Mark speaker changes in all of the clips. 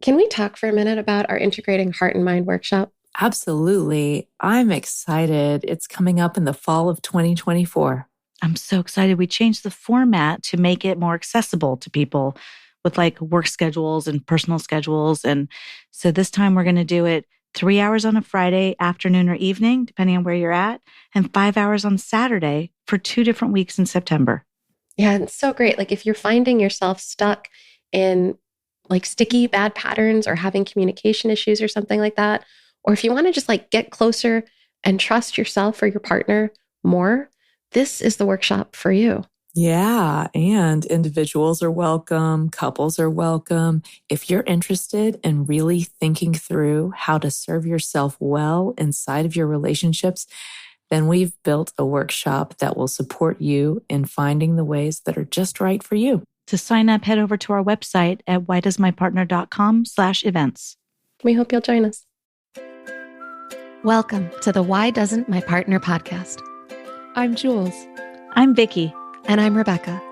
Speaker 1: Can we talk for a minute about our Integrating Heart and Mind workshop?
Speaker 2: Absolutely. I'm excited. It's coming up in the fall of 2024.
Speaker 3: I'm so excited. We changed the format to make it more accessible to people with like work schedules and personal schedules. And so this time we're going to do it 3 hours on a Friday afternoon or evening, depending on where you're at, and 5 hours on Saturday for 2 different weeks in September.
Speaker 1: Yeah, it's so great. Like if you're finding yourself stuck in like sticky bad patterns or having communication issues or something like that, or if you want to just like get closer and trust yourself or your partner more, this is the workshop for you.
Speaker 2: Yeah, and individuals are welcome, couples are welcome. If you're interested in really thinking through how to serve yourself well inside of your relationships, then we've built a workshop that will support you in finding the ways that are just right for you.
Speaker 3: To sign up, head over to our website at whydoesmypartner.com/events.
Speaker 1: We hope you'll join us. Welcome to the Why Doesn't My Partner podcast.
Speaker 4: I'm Jules.
Speaker 3: I'm Vicky.
Speaker 1: And I'm Rebecca.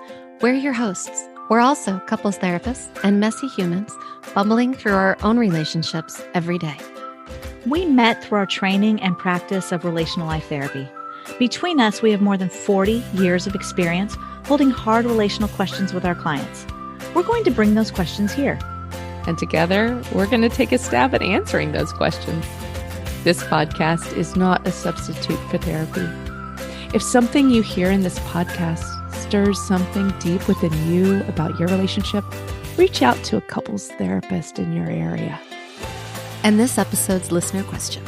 Speaker 1: We're your hosts. We're also couples therapists and messy humans bumbling through our own relationships every day.
Speaker 3: We met through our training and practice of relational life therapy. Between us, we have more than 40 years of experience holding hard relational questions with our clients. We're going to bring those questions here.
Speaker 4: And together, we're going to take a stab at answering those questions. This podcast is not a substitute for therapy. If something you hear in this podcast stirs something deep within you about your relationship, reach out to a couples therapist in your area.
Speaker 1: And this episode's listener question.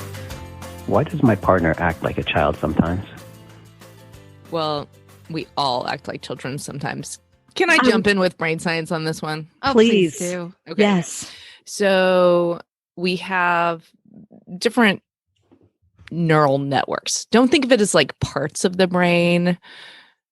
Speaker 5: Why does my partner act like a child sometimes?
Speaker 4: Well, we all act like children sometimes. Can I jump in with brain science on this one?
Speaker 1: Oh,
Speaker 3: please
Speaker 1: do.
Speaker 4: Okay.
Speaker 3: Yes.
Speaker 4: So we have different neural networks. Don't think of it as like parts of the brain,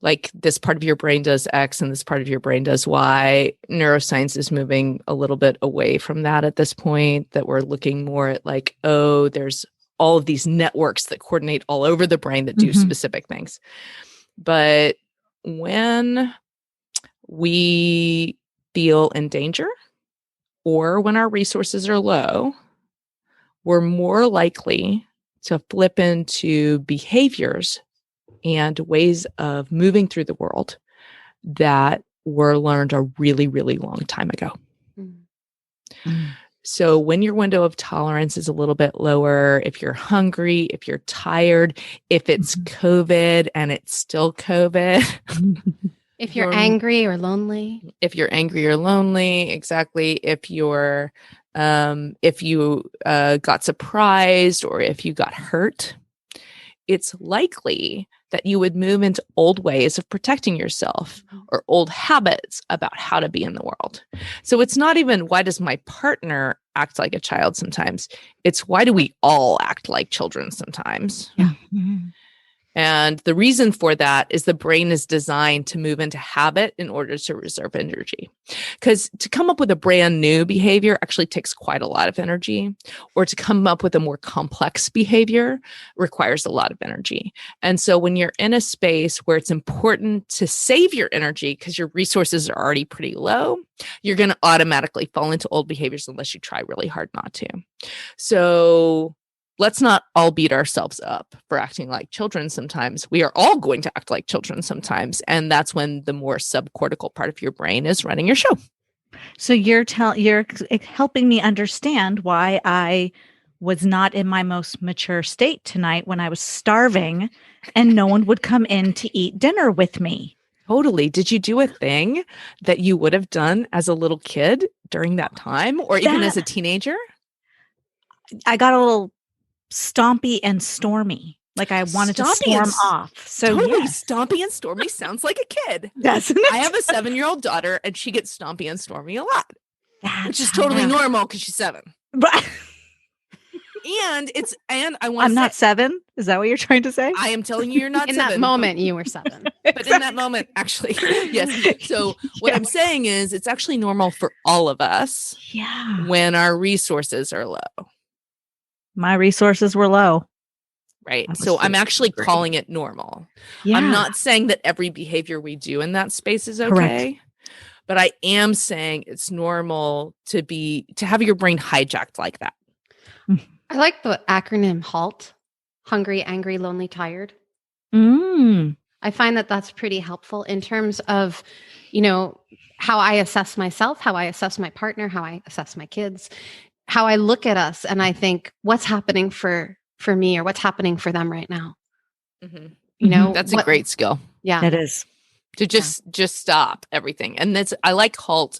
Speaker 4: like this part of your brain does X and this part of your brain does Y. Neuroscience is moving a little bit away from that at this point, that we're looking more at like, oh, there's all of these networks that coordinate all over the brain that do specific things. But when we feel in danger or when our resources are low, we're more likely to flip into behaviors and ways of moving through the world that were learned a really, really long time ago.
Speaker 1: Mm.
Speaker 4: So when your window of tolerance is a little bit lower, if you're hungry, if you're tired, if it's COVID and it's still COVID.
Speaker 1: If you're angry or lonely.
Speaker 4: If you're angry or lonely, exactly. If you got surprised or if you got hurt, it's likely that you would move into old ways of protecting yourself or old habits about how to be in the world. So it's not even why does my partner act like a child sometimes? It's why do we all act like children sometimes?
Speaker 3: Yeah.
Speaker 4: And the reason for that is the brain is designed to move into habit in order to reserve energy. Because to come up with a brand new behavior actually takes quite a lot of energy, or to come up with a more complex behavior requires a lot of energy. And so when you're in a space where it's important to save your energy because your resources are already pretty low, you're going to automatically fall into old behaviors unless you try really hard not to. So let's not all beat ourselves up for acting like children sometimes. We are all going to act like children sometimes. And that's when the more subcortical part of your brain is running your show.
Speaker 3: So you're helping me understand why I was not in my most mature state tonight when I was starving and no one would come in to eat dinner with me.
Speaker 4: Totally. Did you do a thing that you would have done as a little kid during that time or even as a teenager?
Speaker 3: I got a little stompy and stormy. Like I wanted to storm off. So
Speaker 4: totally.
Speaker 3: yes.
Speaker 4: Stompy and stormy sounds like a kid.
Speaker 3: Doesn't it?
Speaker 4: I have a 7-year-old daughter and she gets stompy and stormy a lot, which is
Speaker 3: That's
Speaker 4: totally normal because she's 7.
Speaker 3: Right.
Speaker 4: I'm
Speaker 3: not 7. Is that what you're trying to say?
Speaker 4: I am telling you, you're not
Speaker 1: in
Speaker 4: 7.
Speaker 1: That moment, you were 7.
Speaker 4: But in that moment, actually, yes. So what I'm saying is it's actually normal for all of us when our resources are low.
Speaker 3: My resources were low.
Speaker 4: Right. So I'm actually calling it normal. Yeah. I'm not saying that every behavior we do in that space is okay.
Speaker 3: Correct.
Speaker 4: But I am saying it's normal to have your brain hijacked like that.
Speaker 1: I like the acronym HALT: hungry, angry, lonely, tired.
Speaker 3: Mm.
Speaker 1: I find that that's pretty helpful in terms of, how I assess myself, how I assess my partner, how I assess my kids, how I look at us, and I think, what's happening for me, or what's happening for them right now.
Speaker 4: That's a great skill.
Speaker 1: Yeah,
Speaker 3: It is.
Speaker 4: To just stop everything. And I like HALT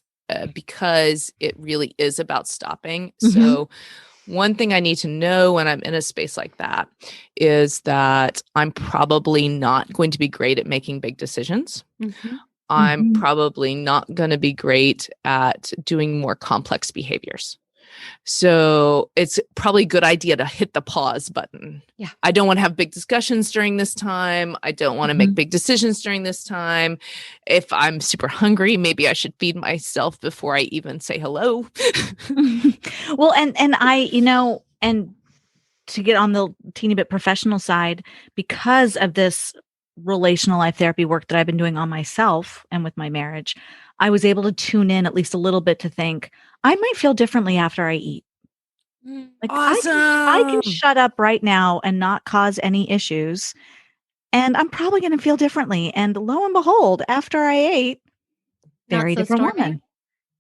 Speaker 4: because it really is about stopping. So one thing I need to know when I'm in a space like that is that I'm probably not going to be great at making big decisions. I'm probably not going to be great at doing more complex behaviors. So it's probably a good idea to hit the pause button.
Speaker 1: Yeah.
Speaker 4: I don't want to have big discussions during this time. I don't want to make big decisions during this time. If I'm super hungry, maybe I should feed myself before I even say hello.
Speaker 3: Well, and I, and to get on the teeny bit professional side, because of this relational life therapy work that I've been doing on myself and with my marriage, I was able to tune in at least a little bit to think I might feel differently after I eat. Like
Speaker 4: Awesome.
Speaker 3: I can shut up right now and not cause any issues, and I'm probably going to feel differently. And lo and behold, after I ate, very different woman.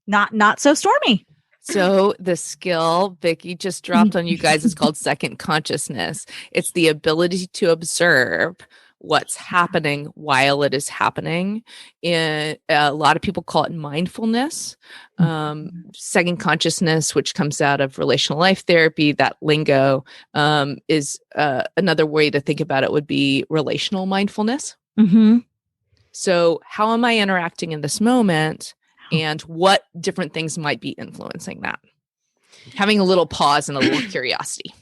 Speaker 3: Not so stormy.
Speaker 4: So the skill Vicki just dropped on you guys is called second consciousness. It's the ability to observe what's happening while it is happening. And a lot of people call it mindfulness. Second consciousness, which comes out of relational life therapy, that lingo, is another way to think about it would be relational mindfulness. So how am I interacting in this moment? And what different things might be influencing that? Having a little pause and a little curiosity.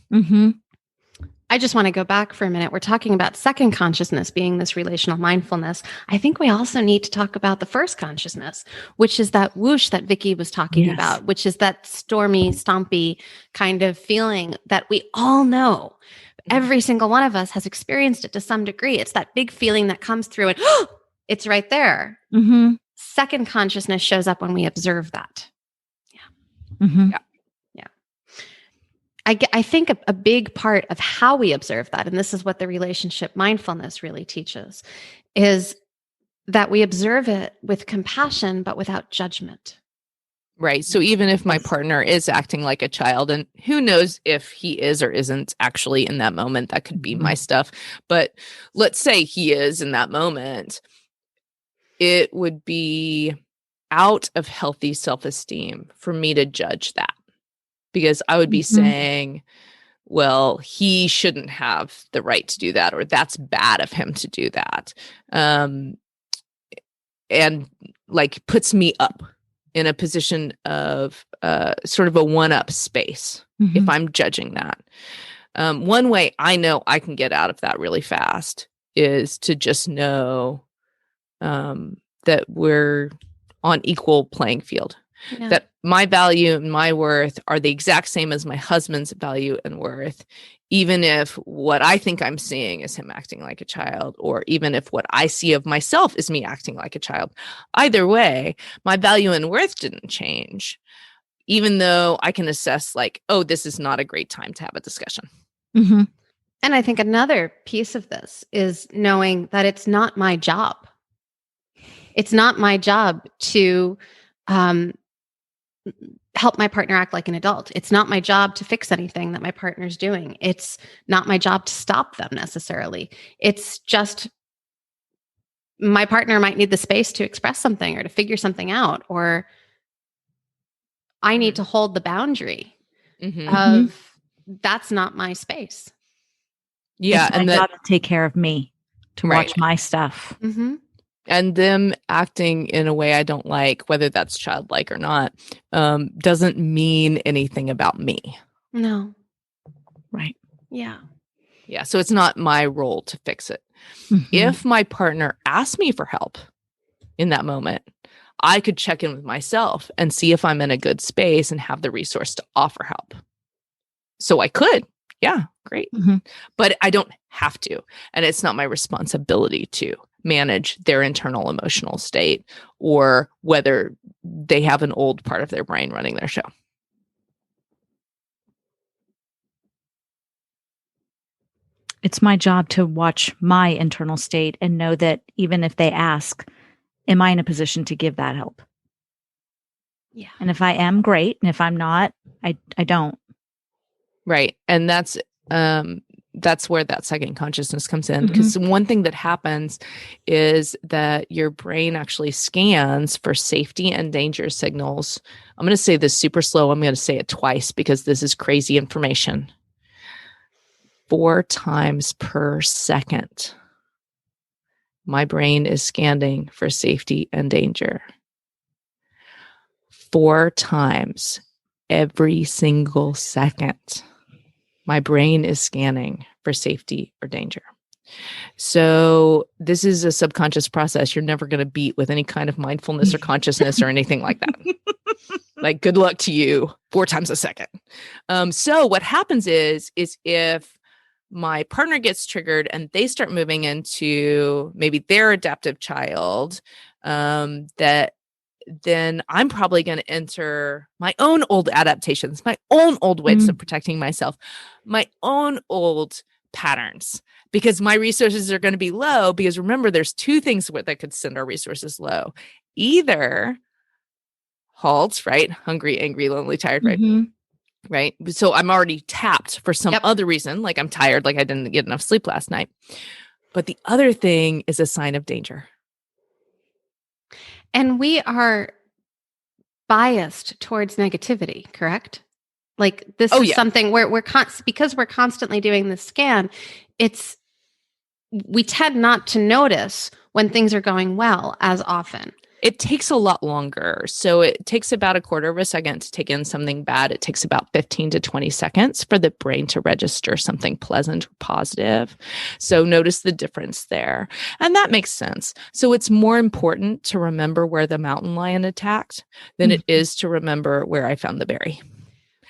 Speaker 1: I just want to go back for a minute. We're talking about second consciousness being this relational mindfulness. I think we also need to talk about the first consciousness, which is that whoosh that Vicki was talking about, which is that stormy, stompy kind of feeling that we all know. Every single one of us has experienced it to some degree. It's that big feeling that comes through and it's right there. Second consciousness shows up when we observe that. Yeah. I think a big part of how we observe that, and this is what the relationship mindfulness really teaches, is that we observe it with compassion, but without judgment.
Speaker 4: Right. So even if my partner is acting like a child, and who knows if he is or isn't actually in that moment, that could be my stuff. But let's say he is in that moment, it would be out of healthy self-esteem for me to judge that. Because I would be saying, well, he shouldn't have the right to do that, or that's bad of him to do that. And like puts me up in a position of sort of a one-up space if I'm judging that. One way I know I can get out of that really fast is to just know that we're on equal playing field. Yeah. That my value and my worth are the exact same as my husband's value and worth, even if what I think I'm seeing is him acting like a child, or even if what I see of myself is me acting like a child. Either way, my value and worth didn't change, even though I can assess like, oh, this is not a great time to have a discussion.
Speaker 1: And I think another piece of this is knowing that it's not my job. It's not my job to help my partner act like an adult. It's not my job to fix anything that my partner's doing. It's not my job to stop them necessarily. It's just my partner might need the space to express something or to figure something out, or I need to hold the boundary of that's not my space.
Speaker 3: Yeah. It's my job to take care of me, to watch my stuff.
Speaker 4: And them acting in a way I don't like, whether that's childlike or not, doesn't mean anything about me.
Speaker 1: No.
Speaker 3: Right.
Speaker 1: Yeah.
Speaker 4: Yeah. So it's not my role to fix it. If my partner asks me for help in that moment, I could check in with myself and see if I'm in a good space and have the resource to offer help. So I could Yeah, great. But I don't have to. And it's not my responsibility to manage their internal emotional state or whether they have an old part of their brain running their show.
Speaker 3: It's my job to watch my internal state and know that even if they ask, am I in a position to give that help?
Speaker 1: Yeah.
Speaker 3: And if I am, great. And if I'm not, I don't.
Speaker 4: Right. And that's where that second consciousness comes in. Because one thing that happens is that your brain actually scans for safety and danger signals. I'm going to say this super slow. I'm going to say it twice because this is crazy information. 4 times per second, my brain is scanning for safety and danger. 4 times every single second, my brain is scanning for safety or danger. So this is a subconscious process you're never going to beat with any kind of mindfulness or consciousness or anything like that. Like, good luck to you 4 times a second. So what happens is if my partner gets triggered and they start moving into maybe their adaptive child, that then I'm probably going to enter my own old adaptations, my own old ways of protecting myself, my own old patterns, because my resources are going to be low. Because remember, there's 2 things that could send our resources low. Either halt, right? Hungry, angry, lonely, tired, right? Right. So I'm already tapped for some other reason, like I'm tired, like I didn't get enough sleep last night. But the other thing is a sign of danger.
Speaker 1: And we are biased towards negativity, correct? Like this is something where because we're constantly doing the scan, we tend not to notice when things are going well as often.
Speaker 4: It takes a lot longer. So it takes about 1/4 of a second to take in something bad. It takes about 15 to 20 seconds for the brain to register something pleasant or positive. So notice the difference there. And that makes sense. So it's more important to remember where the mountain lion attacked than it is to remember where I found the berry.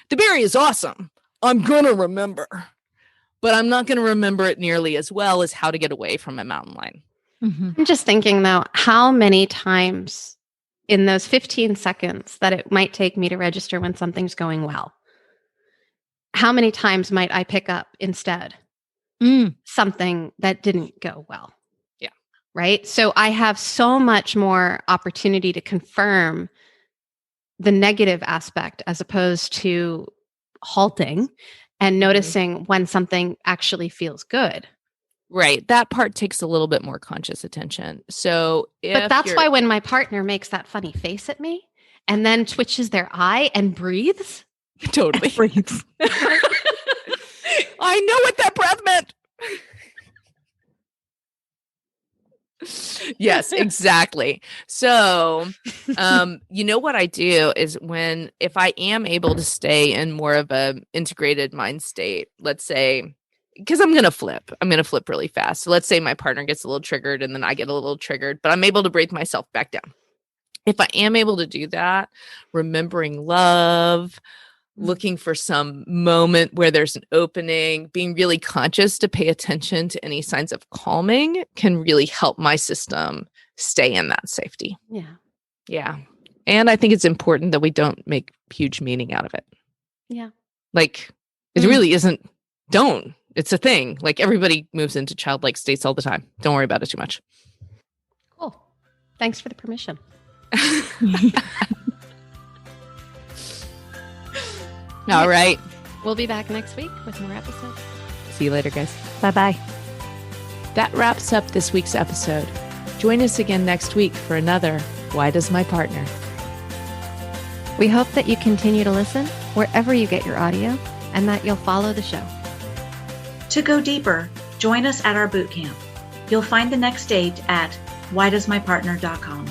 Speaker 4: The berry is awesome. I'm going to remember. But I'm not going to remember it nearly as well as how to get away from a mountain lion.
Speaker 1: I'm just thinking, though, how many times in those 15 seconds that it might take me to register when something's going well, how many times might I pick up instead something that didn't go well?
Speaker 4: Yeah.
Speaker 1: Right. So I have so much more opportunity to confirm the negative aspect as opposed to halting and noticing when something actually feels good.
Speaker 4: Right. That part takes a little bit more conscious attention. So
Speaker 1: but that's why when my partner makes that funny face at me and then twitches their eye and breathes.
Speaker 4: Totally.
Speaker 3: Breathes.
Speaker 4: I know what that breath meant. Yes, exactly. So, what I do is if I am able to stay in more of a integrated mind state, let's say, because I'm going to flip really fast. So let's say my partner gets a little triggered and then I get a little triggered, but I'm able to breathe myself back down. If I am able to do that, remembering love, looking for some moment where there's an opening, being really conscious to pay attention to any signs of calming can really help my system stay in that safety.
Speaker 1: Yeah.
Speaker 4: Yeah. And I think it's important that we don't make huge meaning out of it.
Speaker 1: Yeah.
Speaker 4: Like it really isn't, don't. It's a thing. Like everybody moves into childlike states all the time. Don't worry about it too much.
Speaker 1: Cool. Thanks for the permission.
Speaker 4: All right.
Speaker 1: We'll be back next week with more episodes.
Speaker 4: See you later, guys.
Speaker 3: Bye-bye.
Speaker 4: That wraps up this week's episode. Join us again next week for another Why Does My Partner?
Speaker 1: We hope that you continue to listen wherever you get your audio and that you'll follow the show.
Speaker 6: To go deeper, join us at our bootcamp. You'll find the next date at whydoesmypartner.com.